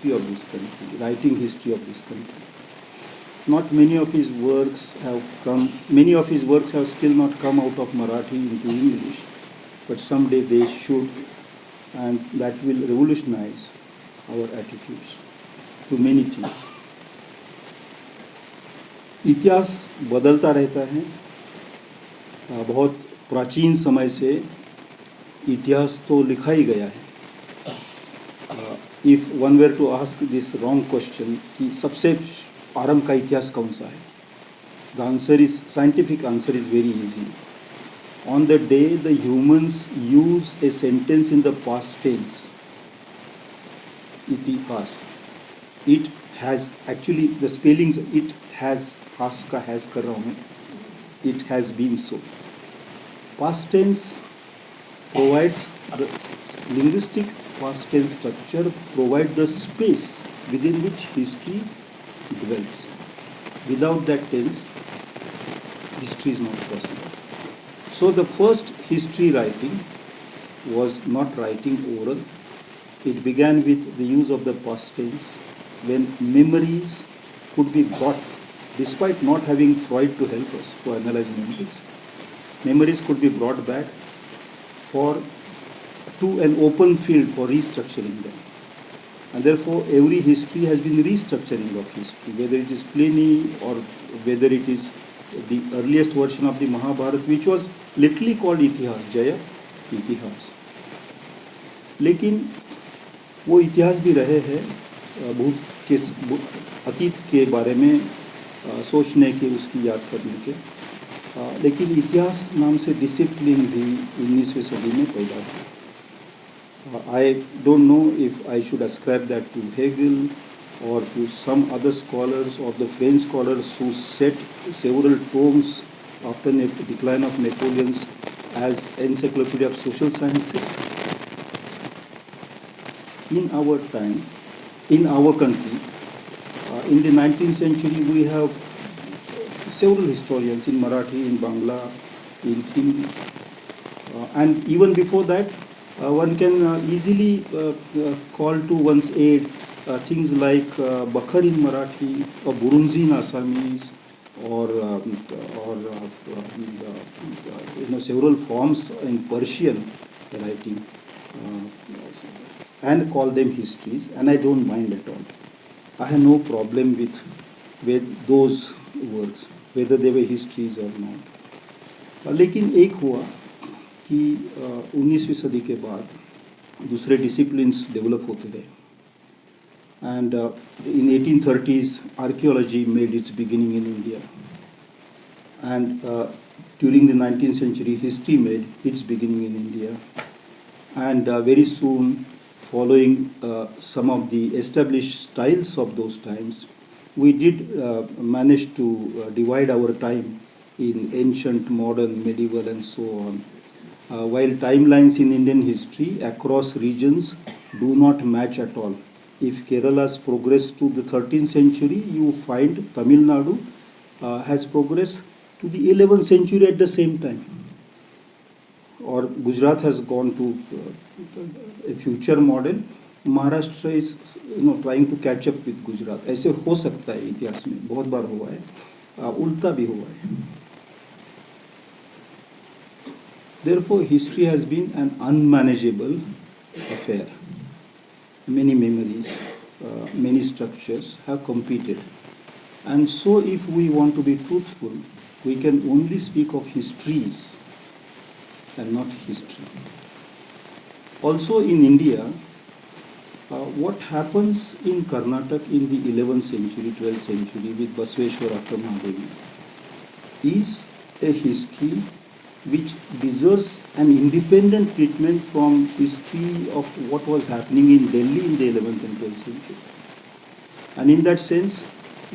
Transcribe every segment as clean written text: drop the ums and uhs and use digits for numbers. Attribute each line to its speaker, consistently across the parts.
Speaker 1: history of this country, writing history of this country. Not many of his works have still not come out of Marathi into English, but someday they should, and that will revolutionize our attitudes to many things. इतिहास बदलता रहता है. बहुत प्राचीन समय से इतिहास तो लिखा ही गया है. If one were to ask this wrong question, कि सबसे आरंभ का इतिहास कौन सा है? The scientific answer is very easy. On the day the humans use a sentence in the past tense, itihas, it has actually the spellings, it has, has का has कर रहा हूँ मैं, it has been so. Past tense provides the linguistic past tense structure, provide the space within which history dwells. Without that tense, history is not possible. So the first history writing was not writing oral. It began with the use of the past tense when memories could be brought, despite not having Freud to help us to analyze memories. Memories could be brought back to an open field for restructuring them. And therefore, every history has been restructuring of history, whether it is Pliny or whether it is the earliest version of the Mahabharata, which was literally called Itihas, Jaya Itihas. लेकिन वो इतिहास भी रहे हैं अतीत के बारे में सोचने के, उसकी याद करने के. लेकिन इतिहास नाम से डिसिप्लिन भी 19वीं सदी में पैदा हुआ. I don't know if I should ascribe that to Hegel or to some other scholars or the French scholars who set several tomes after the decline of Napoleon's as Encyclopedia of Social Sciences. In our time, in our country, in the 19th century, we have several historians in Marathi, in Bangla, in Hindi, and even before that, one can easily call to one's aid things like Bakhar in Marathi or Burunzi in Assamese or several forms in Persian writing and call them histories, and I don't mind at all. I have no problem with those works, whether they were histories or not. लेकिन एक हुआ कि 19वीं सदी के बाद दूसरे disciplines develop होते गए. And in 1830s, archaeology made its beginning in India. And during the 19th century, history made its beginning in India. And very soon, following some of the established styles of those times, we did manage to divide our time in ancient, modern, medieval, and so on. While timelines in Indian history across regions do not match at all. If Kerala's progressed to the 13th century, you find Tamil Nadu has progressed to the 11th century at the same time. Or Gujarat has gone to a future model. Maharashtra is trying to catch up with Gujarat. ऐसे हो सकता है इतिहास में, बहुत बार हुआ है, उल्टा भी हुआ है. Therefore, history has been an unmanageable affair. Many memories, many structures have competed. And so if we want to be truthful, we can only speak of histories and not history. Also in India, what happens in Karnataka in the 11th century, 12th century with Basveshwara Mahadevi is a history which deserves an independent treatment from history of what was happening in Delhi in the 11th and 12th century. And in that sense,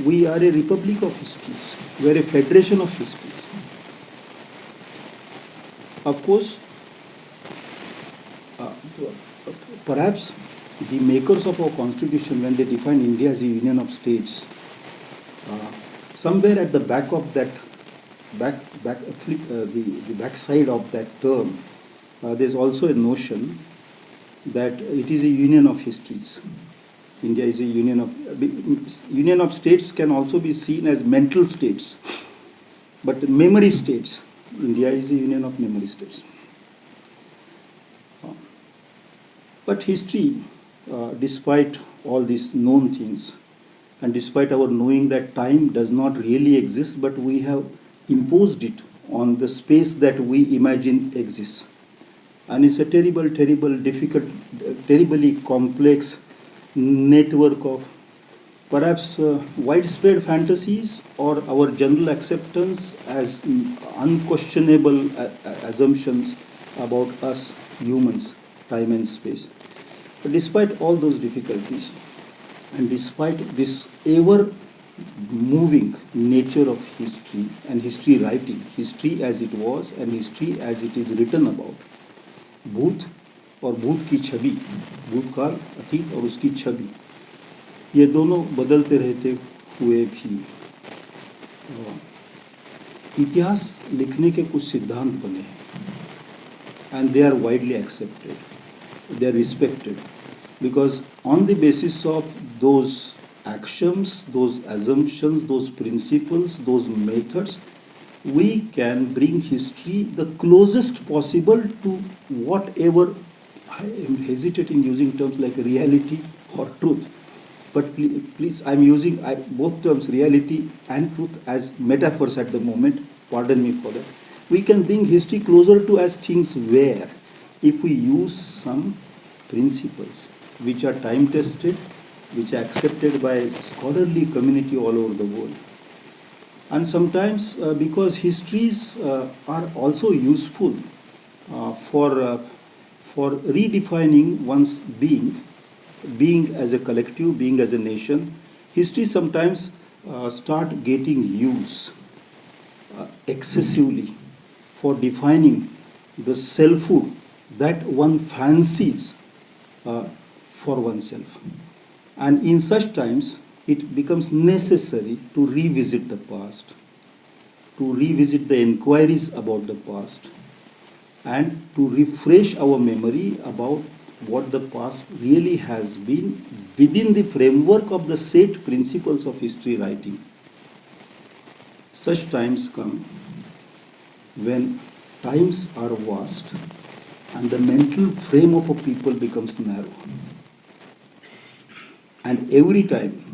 Speaker 1: we are a republic of histories. We are a federation of histories. Of course, perhaps the makers of our constitution, when they defined India as a union of states, somewhere at the back of that the backside of that term, there's also a notion that it is a union of histories. India is a union of states can also be seen as mental states, but memory states. India is a union of memory states. But history, despite all these known things, and despite our knowing that time does not really exist, but we have imposed it on the space that we imagine exists. And it's a terrible, difficult, terribly complex network of perhaps widespread fantasies or our general acceptance as unquestionable assumptions about us humans, time and space. But despite all those difficulties, and despite this ever moving nature of history and history writing, history as it was and history as it is written about, भूत और भूत की छवि, भूतकाल, अतीत और उसकी छवि, ये दोनों बदलते रहते हुए भी इतिहास लिखने के कुछ सिद्धांत बने हैं, and they are widely accepted, they are respected, because on the basis of those axioms, those assumptions, those principles, those methods, we can bring history the closest possible to whatever, I am hesitating using terms like reality or truth, but please I'm using both terms, reality and truth, as metaphors at the moment, pardon me for that. We can bring history closer to as things were if we use some principles which are time tested, which are accepted by scholarly community all over the world. And sometimes because histories are also useful for redefining one's being as a collective, being as a nation, history sometimes start getting used excessively for defining the selfhood that one fancies for oneself. And in such times, it becomes necessary to revisit the past, to revisit the inquiries about the past, and to refresh our memory about what the past really has been within the framework of the set principles of history writing. Such times come when times are vast and the mental frame of a people becomes narrow. And every time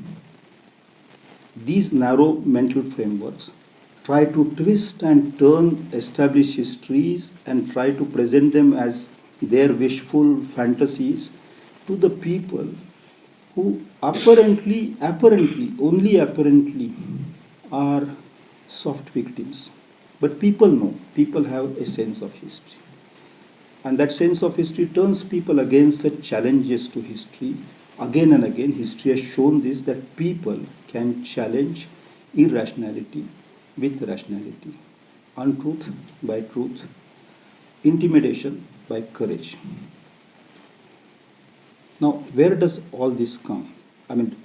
Speaker 1: these narrow mental frameworks try to twist and turn established histories and try to present them as their wishful fantasies to the people who apparently are soft victims. But people know, people have a sense of history. And that sense of history turns people against such challenges to history. Again and again, history has shown this, that people can challenge irrationality with rationality, untruth by truth, intimidation by courage. Now, where does all this come? I mean,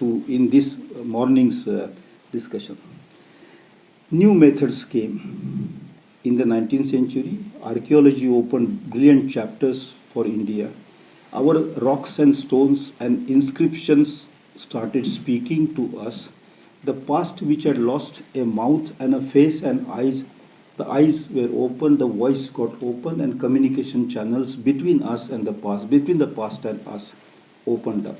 Speaker 1: in this morning's discussion. New methods came. In the 19th century, archaeology opened brilliant chapters for India. Our rocks and stones and inscriptions started speaking to us. The past, which had lost a mouth and a face and eyes, the eyes were opened, the voice got open, and communication channels between us and the past, between the past and us, opened up.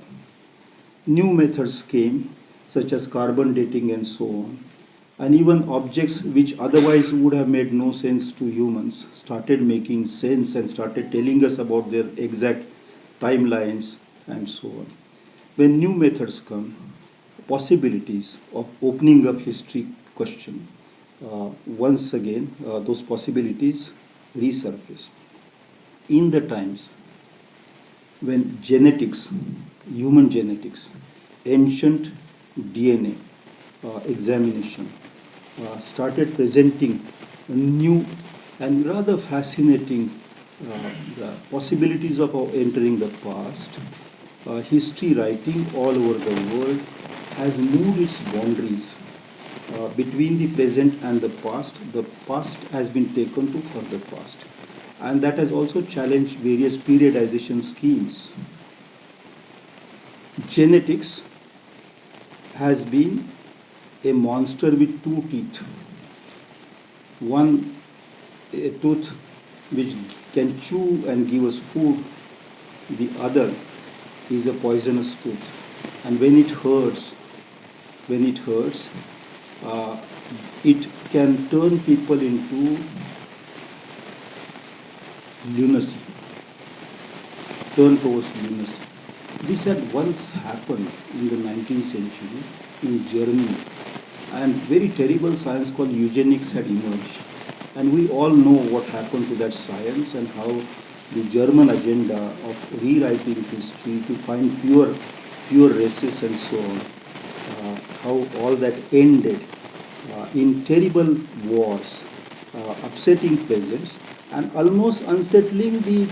Speaker 1: New methods came, such as carbon dating and so on. And even objects which otherwise would have made no sense to humans started making sense and started telling us about their exact timelines and so on. When new methods come, possibilities of opening up history question, once again, those possibilities resurface. In the times when genetics, human genetics, ancient DNA examination started presenting new and rather fascinating the possibilities of entering the past, history writing all over the world has moved its boundaries between the present and the past. The past has been taken to further past. And that has also challenged various periodization schemes. genetics has been a monster with two teeth. One, a tooth which can chew and give us food. The other is a poisonous tooth. And when it hurts, it can turn people into lunacy, turn towards lunacy. This had once happened in the 19th century in Germany, and very terrible science called eugenics had emerged. And we all know what happened to that science and how the German agenda of rewriting history to find pure races and so on, how all that ended in terrible wars, upsetting peasants, and almost unsettling the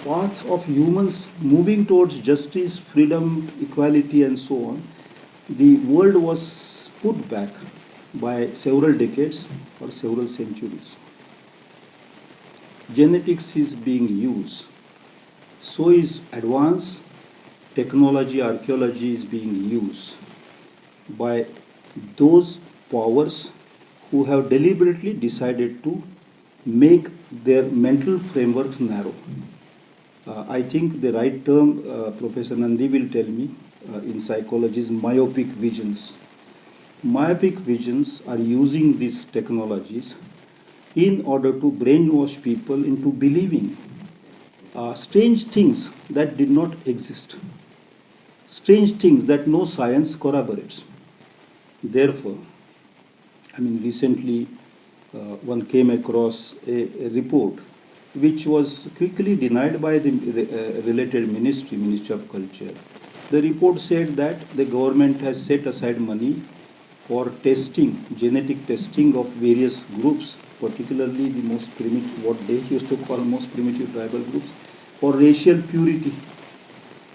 Speaker 1: path of humans moving towards justice, freedom, equality, and so on. The world was put back by several decades or several centuries. Genetics is being used. So is advanced technology, archaeology is being used by those powers who have deliberately decided to make their mental frameworks narrow. I think the right term, Professor Nandi will tell me, in psychology is myopic visions. Myopic visions are using these technologies in order to brainwash people into believing strange things that did not exist, strange things that no science corroborates. Therefore, recently one came across a report which was quickly denied by the related Ministry of Culture. The report said that the government has set aside money for testing, genetic testing of various groups, particularly the most primitive, what they used to call most primitive tribal groups, for racial purity.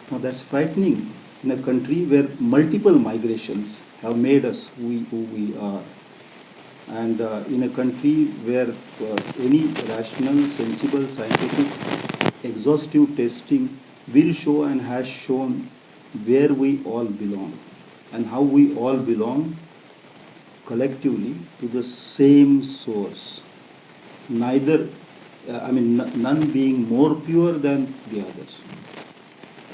Speaker 1: Now that's frightening in a country where multiple migrations have made us who we are. And in a country where any rational, sensible, scientific, exhaustive testing will show and has shown where we all belong and how we all belong collectively to the same source. None being more pure than the others.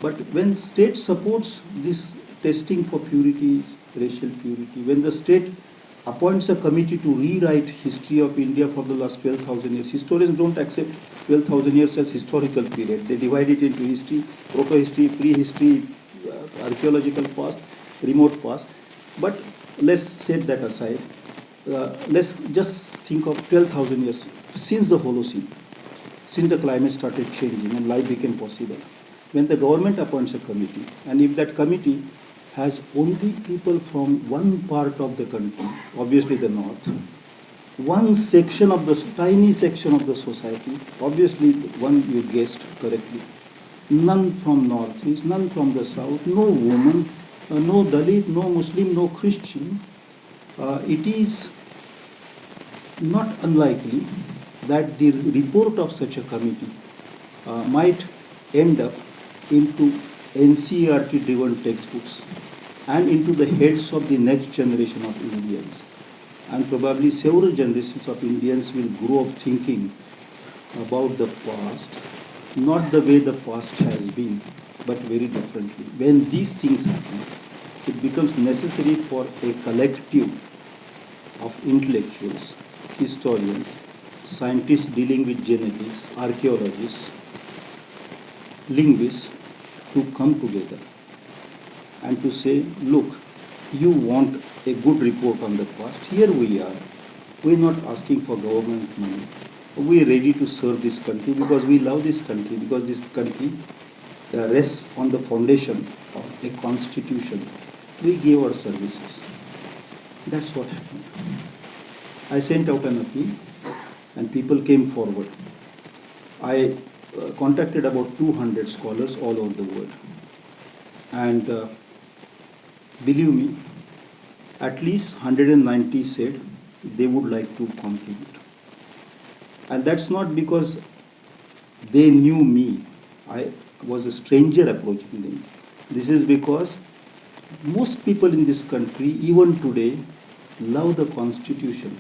Speaker 1: But when state supports this testing for purity, racial purity, when the state appoints a committee to rewrite history of India for the last 12,000 years. Historians don't accept 12,000 years as historical period. They divide it into history, proto-history, prehistory, archaeological past, remote past. But let's set that aside. Let's just think of 12,000 years since the Holocene, since the climate started changing and life became possible. When the government appoints a committee, and if that committee has only people from one part of the country, obviously the north, one section of the tiny section of the society, obviously one you guessed correctly, none from northeast, none from the south, no woman, no Dalit, no Muslim, no Christian, it is not unlikely that the report of such a committee might end up into NCERT driven textbooks and into the heads of the next generation of Indians. And probably several generations of Indians will grow up thinking about the past, not the way the past has been, but very differently. When these things happen, it becomes necessary for a collective of intellectuals, historians, scientists dealing with genetics, archaeologists, linguists, to come together and to say, look, you want a good report on the past, here we are. We're not asking for government money. We're ready to serve this country because we love this country, because this country rests on the foundation of a constitution. We gave our services. That's what happened. I sent out an appeal and people came forward. I contacted about 200 scholars all over the world. And believe me, at least 190 said they would like to contribute. And that's not because they knew me. I was a stranger approaching them. This is because most people in this country, even today, love the constitution.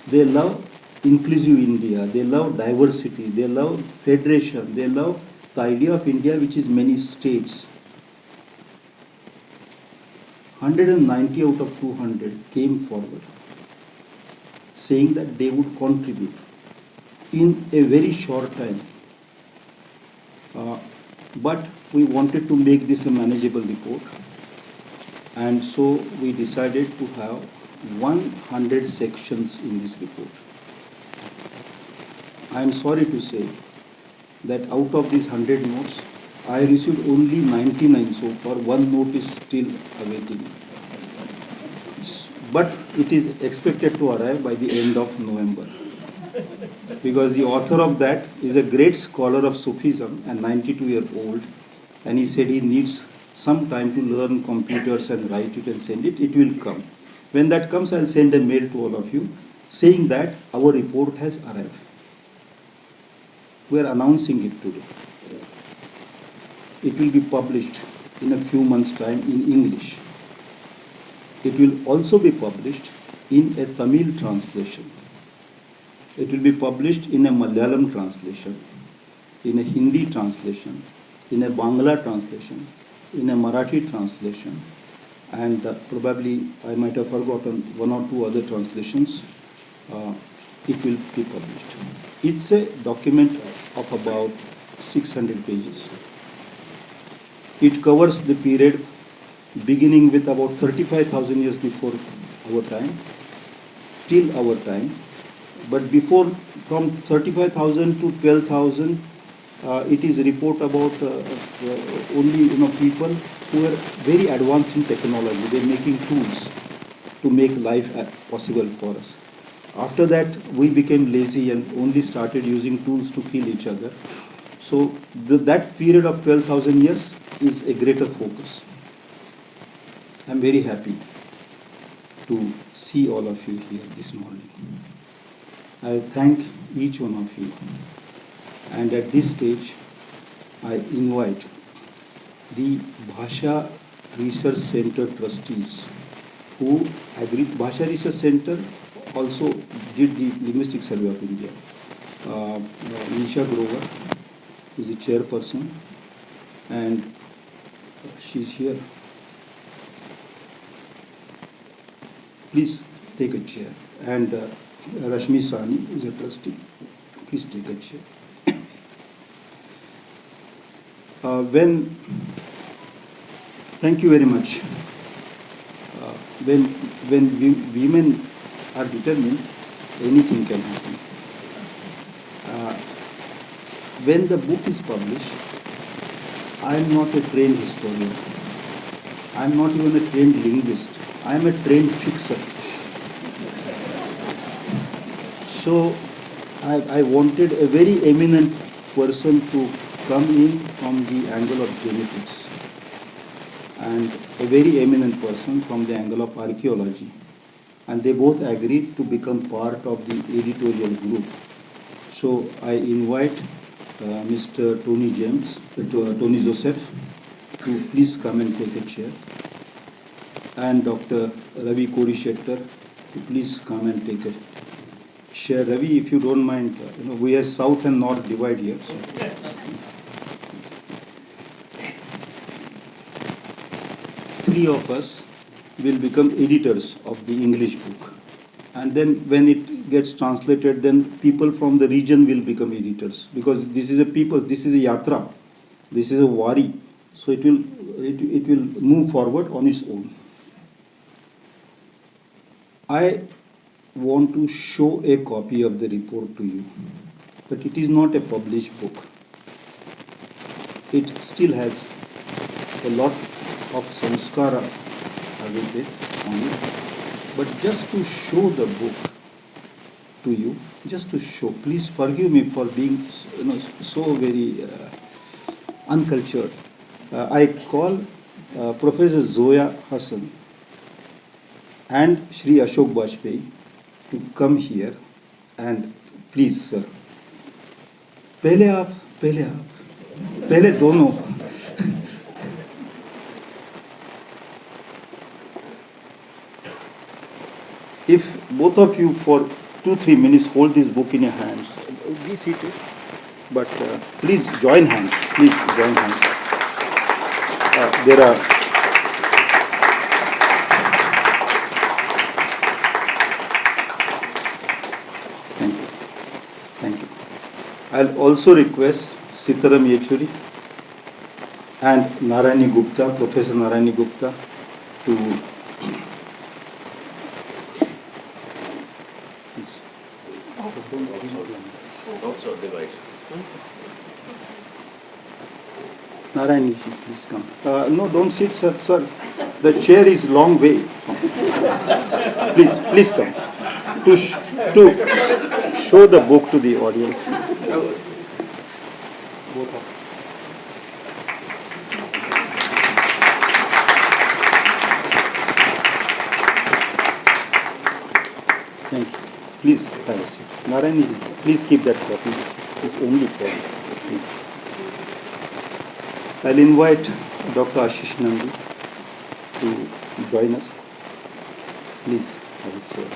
Speaker 1: They love inclusive India, they love diversity, they love federation, they love the idea of India which is many states. 190 out of 200 came forward saying that they would contribute in a very short time. But we wanted to make this a manageable report, and so we decided to have 100 sections in this report. I am sorry to say that out of these 100 notes, I received only 99 so far. One note is still awaiting. But it is expected to arrive by the end of November. Because the author of that is a great scholar of Sufism and 92-year-old, and he said he needs some time to learn computers and write it and send it. It will come. When that comes, I'll send a mail to all of you saying that our report has arrived. We are announcing it today. It will be published in a few months' time in English. It will also be published in a Tamil translation. It will be published in a Malayalam translation, in a Hindi translation, in a Bangla translation, in a Marathi translation, and probably I might have forgotten one or two other translations. It will be published. It's a document of about 600 pages. It covers the period beginning with about 35,000 years before our time, till our time. But before, from 35,000 to 12,000, it is a report about only people who are very advanced in technology. They are making tools to make life possible for us. After that, we became lazy and only started using tools to kill each other. So that period of 12,000 years is a greater focus. I'm very happy to see all of you here this morning. I thank each one of you. And at this stage, I invite the Bhasha Research Center trustees who agreed. Bhasha Research Center also did the Linguistic Survey of India. Nisha Grover is the chairperson, and she's here. Please take a chair. And Rashmi Sani is a trustee. Please take a chair. Thank you very much. When women are determined, anything can happen. When the book is published, I am not a trained historian. I am not even a trained linguist. I am a trained fixer. So I wanted a very eminent person to come in from the angle of genetics and a very eminent person from the angle of archaeology. And they both agreed to become part of the editorial group. So I invite Mr. Tony Joseph to please come and take a chair, and Dr. Ravi Korishettar to please come and take a chair. Ravi, if you don't mind, we have South and North divide here. So. Three of us will become editors of the English book. And then when it gets translated, then people from the region will become editors. Because this is a people, this is a yatra, this is a wari. So it will move forward on its own. I want to show a copy of the report to you, but it is not a published book. It still has a lot of samskara awaited on it. But just to show the book to you, just to show, please forgive me for being so very uncultured. I call Professor Zoya Hassan and Shri Ashok Bajpai to come here, and please sir, पहले दोनों if both of you for 2-3 minutes hold this book in your hands, be seated, but please join hands. Please join hands. There are. Thank you. Thank you. I'll also request Sitaram Yechuri and Narayani Gupta, Professor Narayani Gupta, to Narayani, please come. No, don't sit, sir. Sir, the chair is long way. Please come to show the book to the audience. Both of. Thank you. Please have a seat. Narayani, please keep that copy. It's only for you. Please. I'll invite Dr. Ashish Nandi to join us. Please have a chair.